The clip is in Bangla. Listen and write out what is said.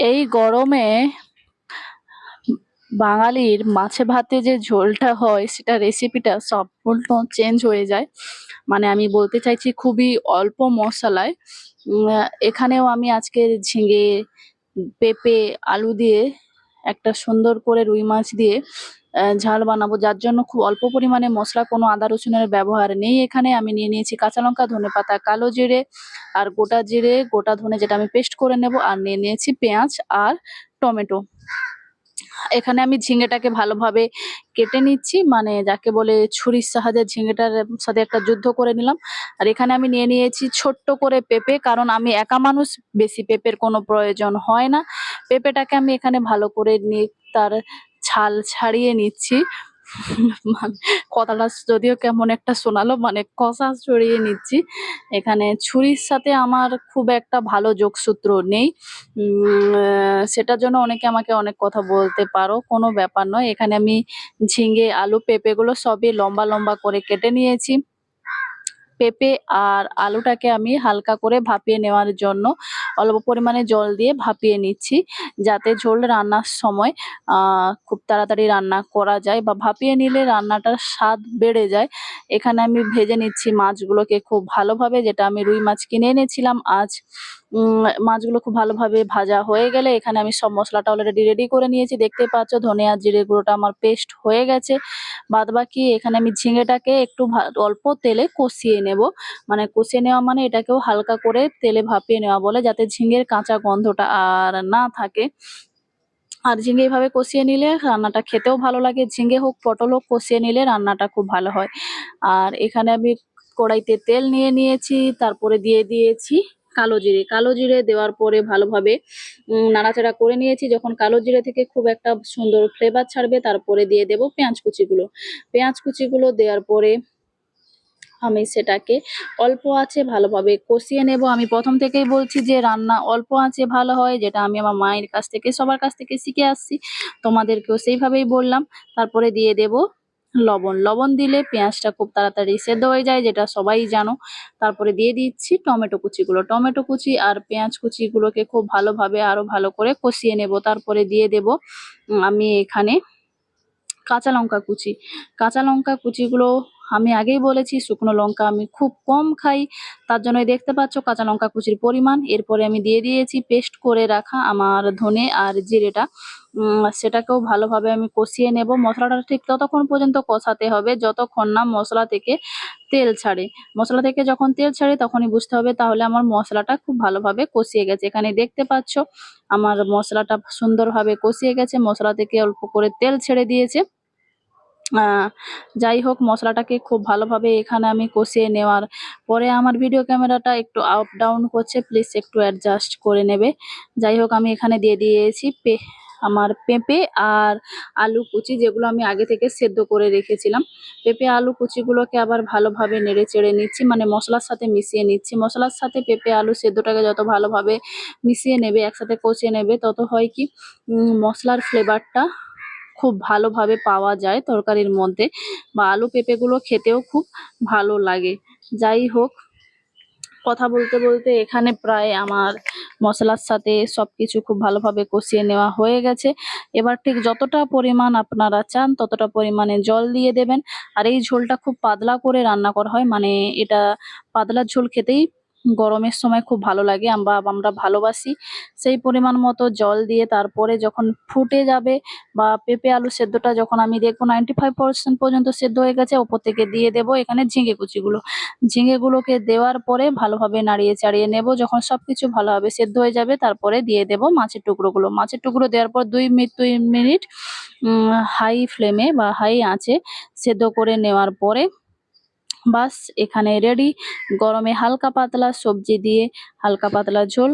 এই গরমে বাঙালির মাছে ভাতে যে ঝোলটা হয় সেটা রেসিপিটা সম্পূর্ণ চেঞ্জ হয়ে যায়। মানে আমি বলতে চাইছি খুবই অল্প মশলায় এখানেও আমি আজকে ঝিঙে, পেঁপে, আলু দিয়ে একটা সুন্দর করে রুই মাছ দিয়ে ঝাল বানাবো। যার জন্য খুব অল্প পরিমাণে মশলা, কোনো আদা রসুনের ব্যবহার নেই এখানে। আমি নিয়ে নিয়েছি কাঁচা লঙ্কা, ধনেপাতা, কালো জিরে আর গোটা জিরে, গোটা ধনে যেটা আমি পেস্ট করে নেব। আর নিয়ে নিয়েছি পেঁয়াজ আর টমেটো। এখানে আমি ঝিঙেটাকে ভালোভাবে কেটে নিচ্ছি, মানে যাকে বলে ছুরির সাহায্যে ঝিঙেটার সাথে একটা যুদ্ধ করে নিলাম। আর এখানে আমি নিয়ে নিয়েছি ছোট্ট করে পেঁপে, কারণ আমি একা মানুষ, বেশি পেঁপের কোনো প্রয়োজন হয় না। পেঁপেটাকে আমি এখানে ভালো করে নিয়ে তার ছাল ছাড়িয়ে নিচ্ছি। মানে কথাটা যদিও কেমন একটা শোনালো, মানে কষা ছড়িয়ে নিচ্ছি। এখানে ছুরির সাথে আমার খুব একটা ভালো যোগসূত্র নেই। সেটার জন্য অনেকে আমাকে অনেক কথা বলতে পারো, কোনো ব্যাপার নয়। এখানে আমি ঝিঙে, আলু, পেঁপেগুলো সবই লম্বা লম্বা করে কেটে নিয়েছি। পেঁপে আর আলুটাকে আমি হালকা করে ভাপিয়ে নেওয়ার জন্য অল্প পরিমাণে জল দিয়ে ভাপিয়ে নিচ্ছি, যাতে ঝোল রান্নার সময় খুব তাড়াতাড়ি রান্না করা যায়, বা ভাপিয়ে নিলে রান্নাটার স্বাদ বেড়ে যায়। এখানে আমি ভেজে নিচ্ছি মাছগুলোকে খুব ভালোভাবে, যেটা আমি রুই মাছ কিনে এনেছিলাম আজ। মাছগুলো খুব ভালোভাবে ভাজা হয়ে গেলে এখানে আমি সব মশলাটা অলরেডি রেডি করে নিয়েছি, দেখতেই পাচ্ছ। ধনে আর জিরে গুঁড়োটা আমার পেস্ট হয়ে গেছে। বাদবাকি এখানে আমি ঝিঙেটাকে একটু অল্প তেলে কষিয়ে নেব। মানে কষিয়ে নেওয়া মানে এটাকেও হালকা করে তেলে ভাপিয়ে নেওয়া বলে, যাতে ঝিঙের কাঁচা গন্ধটা আর না থাকে। আর ঝিঙে এভাবে কষিয়ে নিলে রান্নাটা খেতেও ভালো লাগে। ঝিঙে হোক, পটল হোক, কষিয়ে নিলে রান্নাটা খুব ভালো হয়। আর এখানে আমি কড়াইতে তেল নিয়ে নিয়েছি, তারপরে দিয়ে দিয়েছি কালো জিরে। কালো জিরে দেওয়ার পরে ভালোভাবে নাড়াচাড়া করে নিয়েছি। যখন কালো জিরে থেকে খুব একটা সুন্দর ফ্লেভার ছাড়বে, তারপরে দিয়ে দেব পেঁয়াজ কুচিগুলো। পেঁয়াজ কুচিগুলো দেওয়ার পরে আমি সেটাকে অল্প আঁচে ভালোভাবে কষিয়ে নেব। আমি প্রথম থেকেই বলছি যে রান্না অল্প আঁচে ভালো হয়, যেটা আমি আমার মায়ের কাছ থেকে, সবার কাছ থেকে শিখে আসছি। তোমাদেরকেও সেইভাবেই বললাম। তারপরে দিয়ে দেব লবণ। লবণ দিলে পেঁয়াজটা খুব তাড়াতাড়ি সেদ্ধ হয়ে যায়, যেটা সবাই জানো। তারপরে দিয়ে দিচ্ছি টমেটো কুচিগুলো। টমেটো কুচি আর পেঁয়াজ কুচিগুলোকে খুব ভালোভাবে আরো ভালো করে কষিয়ে নেব। তারপরে দিয়ে দেব আমি এখানে কাঁচা লঙ্কা কুচি। কাঁচা লঙ্কা কুচিগুলো আমি আগেই বলেছি শুকনো লঙ্কা আমি খুব কম খাই, তার জন্যই দেখতে পাচ্ছ কাঁচা লঙ্কা কুচির পরিমাণ। এরপরে আমি দিয়ে দিয়েছি পেস্ট করে রাখা আমার ধনে আর জিরেটা। সেটাকেও ভালোভাবে আমি কষিয়ে নেব। মশলাটা ঠিক ততক্ষণ পর্যন্ত কষাতে হবে যতক্ষণ না মশলা থেকে তেল ছাড়ে। মশলা থেকে যখন তেল ছাড়ে তখনই বুঝতে হবে তাহলে আমার মশলাটা খুব ভালোভাবে কষিয়ে গেছে। এখানে দেখতে পাচ্ছ আমার মশলাটা সুন্দরভাবে কষিয়ে গেছে, মশলা থেকে অল্প করে তেল ছেড়ে দিয়েছে। যাই হোক, মশলাটাকে খুব ভালোভাবে এখানে আমি কষিয়ে নেওয়ার পরে আমার ভিডিও ক্যামেরাটা একটু আপ ডাউন করছে, প্লিজ একটু অ্যাডজাস্ট করে নেবে। যাই হোক, আমি এখানে দিয়ে দিয়েছি আমার পেঁপে আর আলু কুচি, যেগুলো আমি আগে থেকে সেদ্ধ করে রেখেছিলাম। পেঁপে আলু কুচিগুলোকে আবার ভালোভাবে নেড়ে চেড়ে নিচ্ছি, মানে মশলার সাথে মিশিয়ে নিচ্ছি। মশলার সাথে পেঁপে আলু সেদ্ধটাকে যত ভালোভাবে মিশিয়ে নেবে, একসাথে কষিয়ে নেবে, তত হয় কি মশলার ফ্লেভারটা খুব ভালোভাবে পাওয়া যায় তরকারির মধ্যে, বা আলু পেঁপেগুলো খেতেও খুব ভালো লাগে। যাই হোক, কথা বলতে বলতে এখানে প্রায় আমার মশলার সাথে সবকিছু খুব ভালোভাবে কষিয়ে নেওয়া হয়ে গেছে। এবার ঠিক যতটা পরিমাণ আপনারা চান ততটা পরিমাণে জল দিয়ে দেবেন। আর এই ঝোলটা খুব পাতলা করে রান্না করা হয়, মানে এটা পাতলা ঝোল খেতেই গরমের সময় খুব ভালো লাগে, আমরা ভালোবাসি। সেই পরিমাণ মতো জল দিয়ে তারপরে যখন ফুটে যাবে, বা পেঁপে আলু সেদ্ধটা যখন আমি দেখবো 95% পর্যন্ত সেদ্ধ হয়ে গেছে, ওপর থেকে দিয়ে দেবো এখানে ঝিঙে কুচিগুলো। ঝিঙেগুলোকে দেওয়ার পরে ভালোভাবে নাড়িয়ে চাড়িয়ে নেব। যখন সবকিছু ভালোভাবে সেদ্ধ হয়ে যাবে, তারপরে দিয়ে দেব মাছের টুকরোগুলো। মাছের টুকরো দেওয়ার পর 2 মিনিট হাই ফ্লেমে বা হাই আঁচে সেদ্ধ করে নেওয়ার পরে বাস এখানে রেডি। গরমে হালকা পাতলা সবজি দিয়ে হালকা পাতলা ঝোল।